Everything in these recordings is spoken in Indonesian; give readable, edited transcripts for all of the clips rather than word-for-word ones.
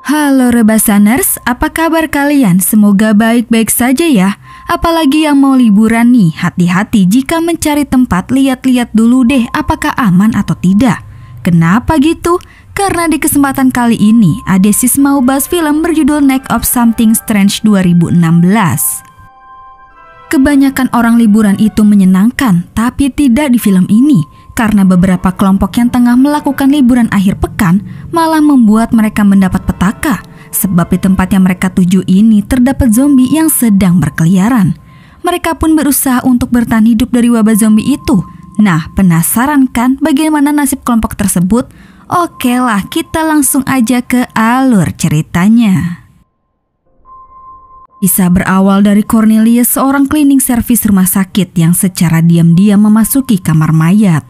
Halo Rebasaners, apa kabar kalian? Semoga baik-baik saja ya. Apalagi yang mau liburan nih, hati-hati jika mencari tempat, lihat-lihat dulu deh apakah aman atau tidak. Kenapa gitu? Karena di kesempatan kali ini, Adesis mau bahas film berjudul Neck of Something Strange 2016. Kebanyakan orang liburan itu menyenangkan, tapi tidak di film ini. Karena beberapa kelompok yang tengah melakukan liburan akhir pekan malah membuat mereka mendapat petaka. Sebab di tempat yang mereka tuju ini terdapat zombie yang sedang berkeliaran. Mereka pun berusaha untuk bertahan hidup dari wabah zombie itu. Nah, penasaran kan bagaimana nasib kelompok tersebut? Oke lah, kita langsung aja ke alur ceritanya. Kisah berawal dari Cornelius, seorang cleaning service rumah sakit yang secara diam-diam memasuki kamar mayat.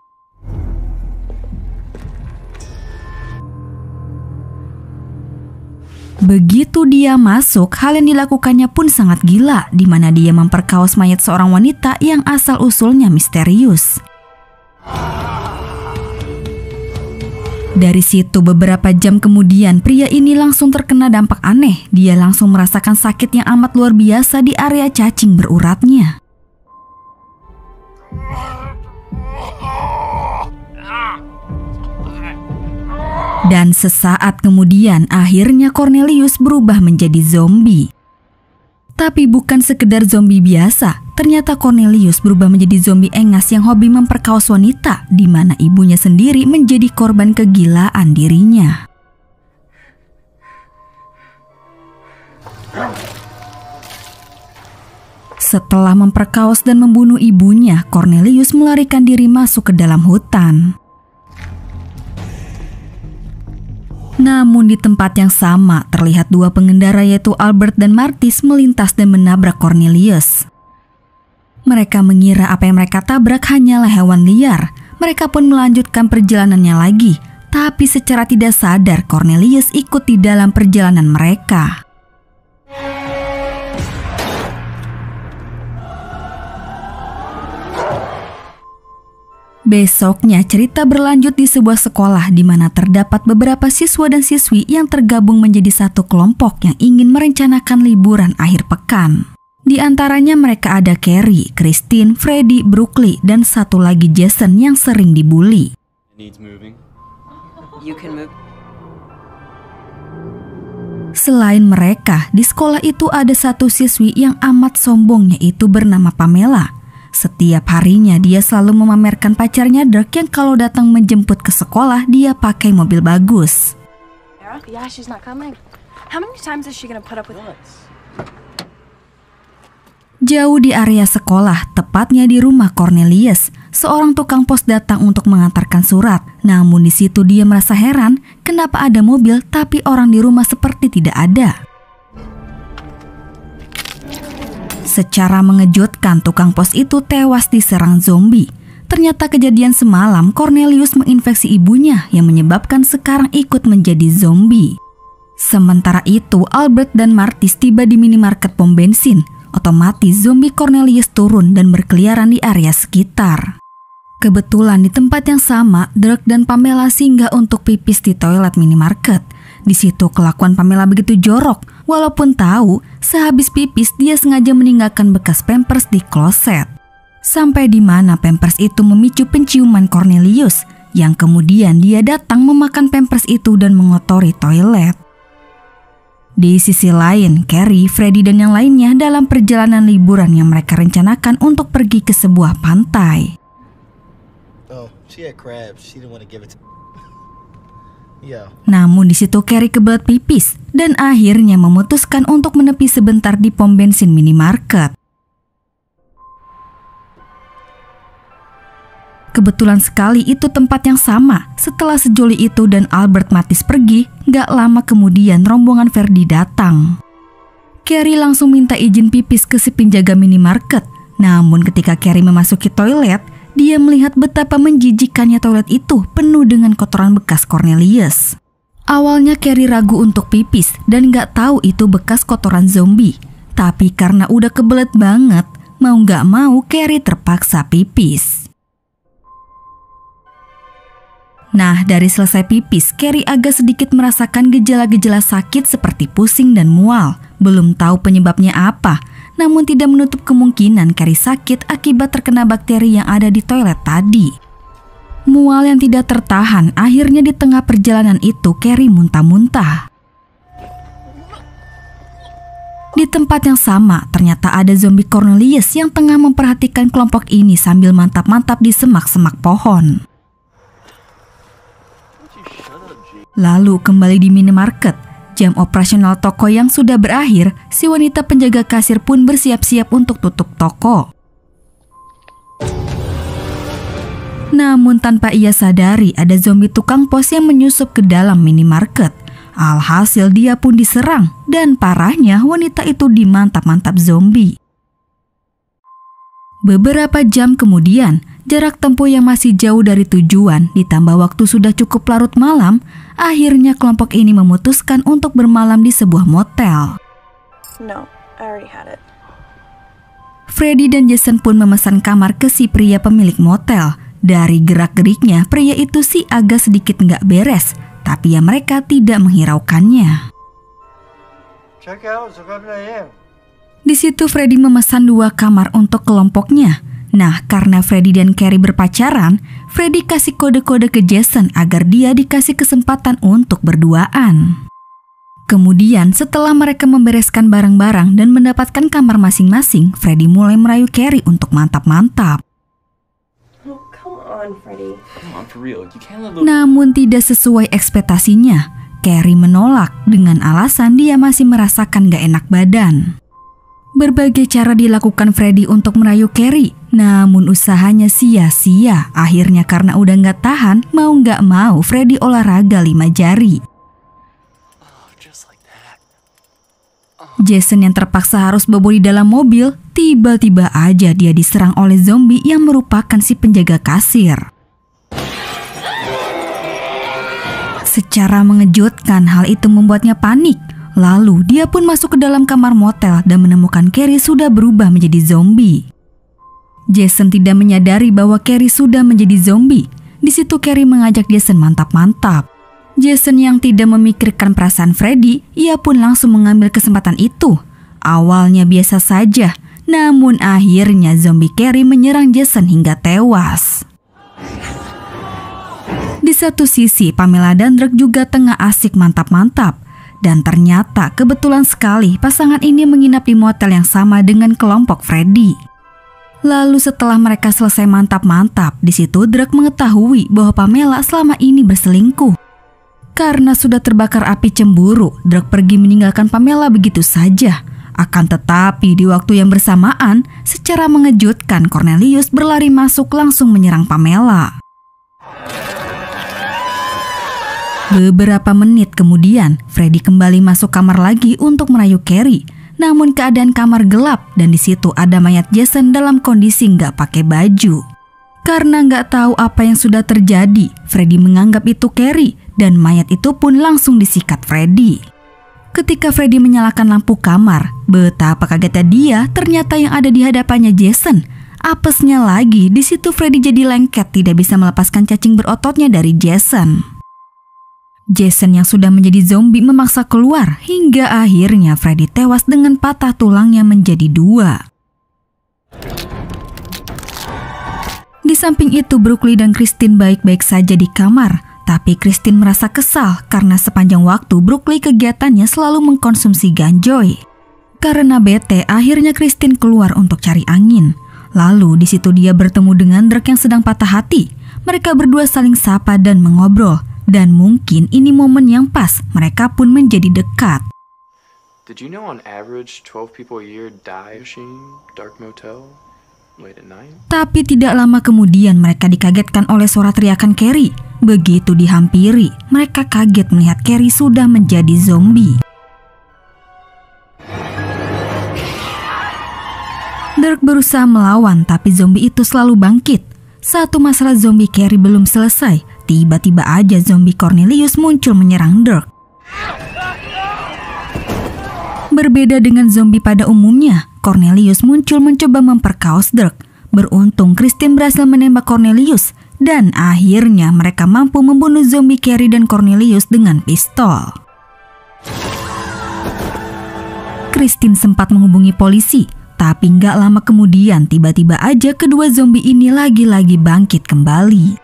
Begitu dia masuk, hal yang dilakukannya pun sangat gila, di mana dia memperkaos mayat seorang wanita yang asal-usulnya misterius. Dari situ beberapa jam kemudian, pria ini langsung terkena dampak aneh. Dia langsung merasakan sakit yang amat luar biasa di area cacing beruratnya. Dan sesaat kemudian akhirnya Cornelius berubah menjadi zombie. Tapi bukan sekedar zombie biasa, ternyata Cornelius berubah menjadi zombie engas yang hobi memperkaos wanita, di mana ibunya sendiri menjadi korban kegilaan dirinya. Setelah memperkaos dan membunuh ibunya, Cornelius melarikan diri masuk ke dalam hutan. Namun di tempat yang sama, terlihat dua pengendara yaitu Albert dan Martis melintas dan menabrak Cornelius. Mereka mengira apa yang mereka tabrak hanyalah hewan liar. Mereka pun melanjutkan perjalanannya lagi. Tapi secara tidak sadar, Cornelius ikut di dalam perjalanan mereka. Besoknya cerita berlanjut di sebuah sekolah di mana terdapat beberapa siswa dan siswi yang tergabung menjadi satu kelompok yang ingin merencanakan liburan akhir pekan. Di antaranya mereka ada Carrie, Christine, Freddy, Brooklyn, dan satu lagi Jason yang sering dibully. Selain mereka, di sekolah itu ada satu siswi yang amat sombong, yaitu bernama Pamela. Setiap harinya dia selalu memamerkan pacarnya Dirk yang kalau datang menjemput ke sekolah dia pakai mobil bagus. Jauh di area sekolah, tepatnya di rumah Cornelius, seorang tukang pos datang untuk mengantarkan surat. Namun di situ dia merasa heran, kenapa ada mobil tapi orang di rumah seperti tidak ada. Secara mengejutkan, tukang pos itu tewas diserang zombie. Ternyata kejadian semalam Cornelius menginfeksi ibunya yang menyebabkan sekarang ikut menjadi zombie. Sementara itu, Albert dan Martis tiba di minimarket pom bensin. Otomatis zombie Cornelius turun dan berkeliaran di area sekitar. Kebetulan di tempat yang sama, Dirk dan Pamela singgah untuk pipis di toilet minimarket. Di situ kelakuan Pamela begitu jorok, walaupun tahu sehabis pipis dia sengaja meninggalkan bekas pampers di kloset. Sampai di mana pampers itu memicu penciuman Cornelius, yang kemudian dia datang memakan pampers itu dan mengotori toilet. Di sisi lain, Carrie, Freddy, dan yang lainnya dalam perjalanan liburan yang mereka rencanakan untuk pergi ke sebuah pantai. Namun di situ Carrie kebelet pipis dan akhirnya memutuskan untuk menepi sebentar di pom bensin minimarket. Kebetulan sekali itu tempat yang sama. Setelah sejoli itu dan Albert Martis pergi, gak lama kemudian rombongan Freddy datang. Carrie langsung minta izin pipis ke si penjaga minimarket. Namun ketika Carrie memasuki toilet, dia melihat betapa menjijikannya toilet itu penuh dengan kotoran bekas Cornelius. Awalnya Carrie ragu untuk pipis dan gak tahu itu bekas kotoran zombie. Tapi karena udah kebelet banget, mau gak mau Carrie terpaksa pipis. Nah, dari selesai pipis, Carrie agak sedikit merasakan gejala-gejala sakit seperti pusing dan mual. Belum tahu penyebabnya apa, namun tidak menutup kemungkinan Carrie sakit akibat terkena bakteri yang ada di toilet tadi. Mual yang tidak tertahan, akhirnya di tengah perjalanan itu Carrie muntah-muntah. Di tempat yang sama, ternyata ada zombie Cornelius yang tengah memperhatikan kelompok ini sambil mantap-mantap di semak-semak pohon. Lalu kembali di minimarket, jam operasional toko yang sudah berakhir, si wanita penjaga kasir pun bersiap-siap untuk tutup toko. Namun tanpa ia sadari ada zombie tukang pos yang menyusup ke dalam minimarket. Alhasil dia pun diserang dan parahnya wanita itu dimantap-mantap zombie. Beberapa jam kemudian, jarak tempuh yang masih jauh dari tujuan ditambah waktu sudah cukup larut malam, akhirnya kelompok ini memutuskan untuk bermalam di sebuah motel. No, I already had it. Freddy dan Jason pun memesan kamar ke si pria pemilik motel. Dari gerak-geriknya, pria itu sih agak sedikit nggak beres, tapi ya mereka tidak menghiraukannya. Di situ Freddy memesan 2 kamar untuk kelompoknya. Nah, karena Freddy dan Carrie berpacaran, Freddy kasih kode-kode ke Jason agar dia dikasih kesempatan untuk berduaan. Kemudian setelah mereka membereskan barang-barang dan mendapatkan kamar masing-masing, Freddy mulai merayu Carrie untuk mantap-mantap. Namun tidak sesuai ekspektasinya. Carrie menolak dengan alasan dia masih merasakan gak enak badan. Berbagai cara dilakukan Freddy untuk merayu Carrie, namun usahanya sia-sia. Akhirnya karena udah gak tahan, mau gak mau Freddy olahraga 5 jari. Jason yang terpaksa harus bobo di dalam mobil, tiba-tiba aja dia diserang oleh zombie yang merupakan si penjaga kasir. Secara mengejutkan, hal itu membuatnya panik. Lalu dia pun masuk ke dalam kamar motel dan menemukan Carrie sudah berubah menjadi zombie. Jason tidak menyadari bahwa Carrie sudah menjadi zombie. Di situ Carrie mengajak Jason mantap-mantap. Jason yang tidak memikirkan perasaan Freddy, ia pun langsung mengambil kesempatan itu. Awalnya biasa saja, namun akhirnya zombie Carrie menyerang Jason hingga tewas. Di satu sisi, Pamela dan Dirk juga tengah asik mantap-mantap. Dan ternyata kebetulan sekali pasangan ini menginap di motel yang sama dengan kelompok Freddy. Lalu setelah mereka selesai mantap-mantap, di situ Dirk mengetahui bahwa Pamela selama ini berselingkuh. Karena sudah terbakar api cemburu, Dirk pergi meninggalkan Pamela begitu saja. Akan tetapi di waktu yang bersamaan, secara mengejutkan Cornelius berlari masuk langsung menyerang Pamela. Beberapa menit kemudian, Freddy kembali masuk kamar lagi untuk merayu Carrie. Namun keadaan kamar gelap dan di situ ada mayat Jason dalam kondisi nggak pakai baju. Karena nggak tahu apa yang sudah terjadi, Freddy menganggap itu Carrie dan mayat itu pun langsung disikat Freddy. Ketika Freddy menyalakan lampu kamar, betapa kagetnya dia, ternyata yang ada di hadapannya Jason. Apesnya lagi, di situ Freddy jadi lengket, tidak bisa melepaskan cacing berototnya dari Jason. Jason yang sudah menjadi zombie memaksa keluar hingga akhirnya Freddy tewas dengan patah tulangnya menjadi 2. Di samping itu Brooklyn dan Christine baik-baik saja di kamar, tapi Christine merasa kesal karena sepanjang waktu Brooklyn kegiatannya selalu mengkonsumsi ganjoy. Karena bete, akhirnya Christine keluar untuk cari angin. Lalu di situ dia bertemu dengan Dirk yang sedang patah hati. Mereka berdua saling sapa dan mengobrol. Dan mungkin ini momen yang pas, mereka pun menjadi dekat. Did you know on average 12 people a year die in dark motel late at night? Tapi tidak lama kemudian mereka dikagetkan oleh suara teriakan Carrie. Begitu dihampiri, mereka kaget melihat Carrie sudah menjadi zombie. Dirk berusaha melawan, tapi zombie itu selalu bangkit. Satu masalah zombie Carrie belum selesai. Tiba-tiba aja zombie Cornelius muncul menyerang Dirk. Berbeda dengan zombie pada umumnya, Cornelius muncul mencoba memperkaos Dirk. Beruntung Christine berhasil menembak Cornelius dan akhirnya mereka mampu membunuh zombie Carrie dan Cornelius dengan pistol. Christine sempat menghubungi polisi, tapi nggak lama kemudian tiba-tiba aja kedua zombie ini lagi-lagi bangkit kembali.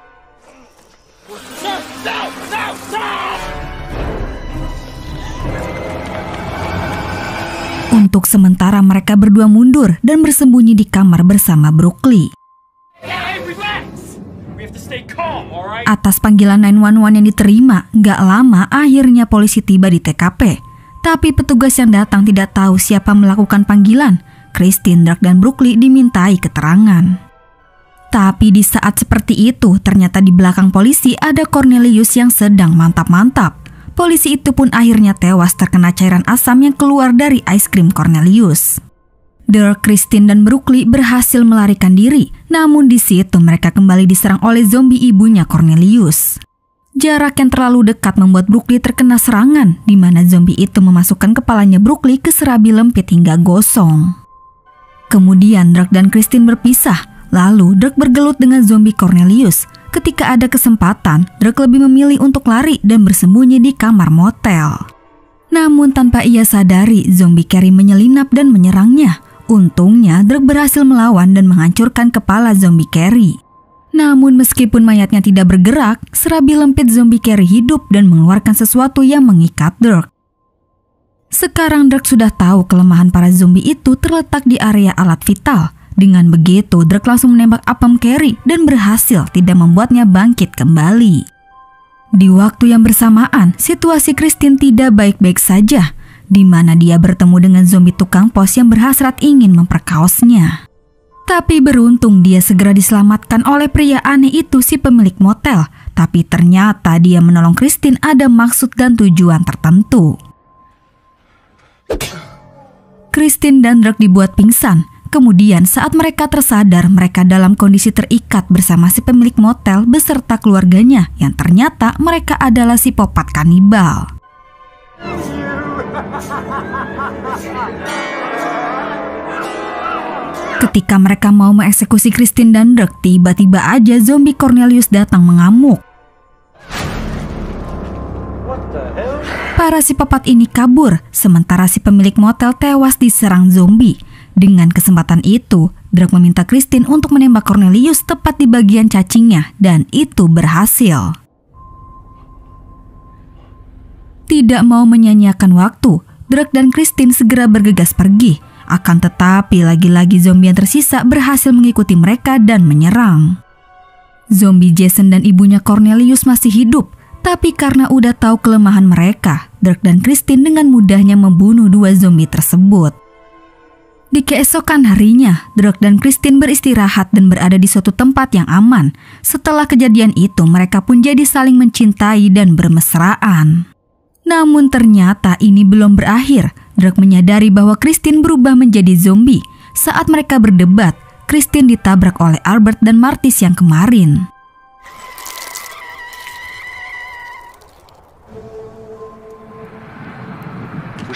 Untuk sementara mereka berdua mundur dan bersembunyi di kamar bersama Brooklyn. Atas panggilan 911 yang diterima, nggak lama akhirnya polisi tiba di TKP. Tapi petugas yang datang tidak tahu siapa melakukan panggilan. Christine, Drake, dan Brooklyn dimintai keterangan. Tapi di saat seperti itu, ternyata di belakang polisi ada Cornelius yang sedang mantap-mantap. Polisi itu pun akhirnya tewas terkena cairan asam yang keluar dari es krim Cornelius. Drake, Christine, dan Brooklyn berhasil melarikan diri, namun di situ mereka kembali diserang oleh zombie ibunya Cornelius. Jarak yang terlalu dekat membuat Brooklyn terkena serangan, di mana zombie itu memasukkan kepalanya Brooklyn ke serabi lempit hingga gosong. Kemudian Drake dan Christine berpisah, lalu Drake bergelut dengan zombie Cornelius. Ketika ada kesempatan, Drake lebih memilih untuk lari dan bersembunyi di kamar motel. Namun tanpa ia sadari, zombie Carrie menyelinap dan menyerangnya. Untungnya, Drake berhasil melawan dan menghancurkan kepala zombie Carrie. Namun meskipun mayatnya tidak bergerak, serabi lempit zombie Carrie hidup dan mengeluarkan sesuatu yang mengikat Drake. Sekarang Drake sudah tahu kelemahan para zombie itu terletak di area alat vital. Dengan begitu, Drake langsung menembak apem Carrie dan berhasil tidak membuatnya bangkit kembali. Di waktu yang bersamaan, situasi Christine tidak baik-baik saja, di mana dia bertemu dengan zombie tukang pos yang berhasrat ingin memperkaosnya. Tapi beruntung dia segera diselamatkan oleh pria aneh itu, si pemilik motel. Tapi ternyata dia menolong Christine ada maksud dan tujuan tertentu. Christine dan Drake dibuat pingsan. Kemudian saat mereka tersadar, mereka dalam kondisi terikat bersama si pemilik motel beserta keluarganya yang ternyata mereka adalah psikopat kanibal. Ketika mereka mau mengeksekusi Christine dan Drake, tiba-tiba aja zombie Cornelius datang mengamuk. Para psikopat ini kabur, sementara si pemilik motel tewas diserang zombie. Dengan kesempatan itu, Drake meminta Christine untuk menembak Cornelius tepat di bagian cacingnya, dan itu berhasil. Tidak mau menyanyiakan waktu, Drake dan Christine segera bergegas pergi. Akan tetapi lagi-lagi zombie yang tersisa berhasil mengikuti mereka dan menyerang. Zombie Jason dan ibunya Cornelius masih hidup, tapi karena udah tahu kelemahan mereka, Drake dan Christine dengan mudahnya membunuh dua zombie tersebut. Di keesokan harinya, Drake dan Christine beristirahat dan berada di suatu tempat yang aman. Setelah kejadian itu, mereka pun jadi saling mencintai dan bermesraan. Namun ternyata ini belum berakhir. Drake menyadari bahwa Christine berubah menjadi zombie. Saat mereka berdebat, Christine ditabrak oleh Albert dan Martis yang kemarin.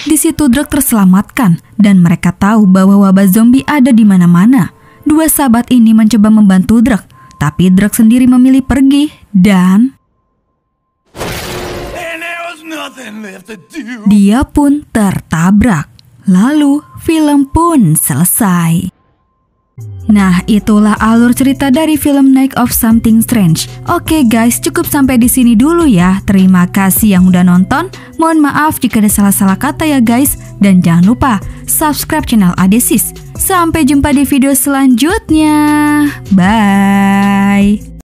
Di situ Drake terselamatkan dan mereka tahu bahwa wabah zombie ada di mana-mana. Dua sahabat ini mencoba membantu Drake, tapi Drake sendiri memilih pergi dan dia pun tertabrak. Lalu film pun selesai. Nah, itulah alur cerita dari film Night of Something Strange. Oke guys, cukup sampai di sini dulu ya. Terima kasih yang udah nonton. Mohon maaf jika ada salah-salah kata ya guys. Dan jangan lupa subscribe channel Adesis. Sampai jumpa di video selanjutnya. Bye.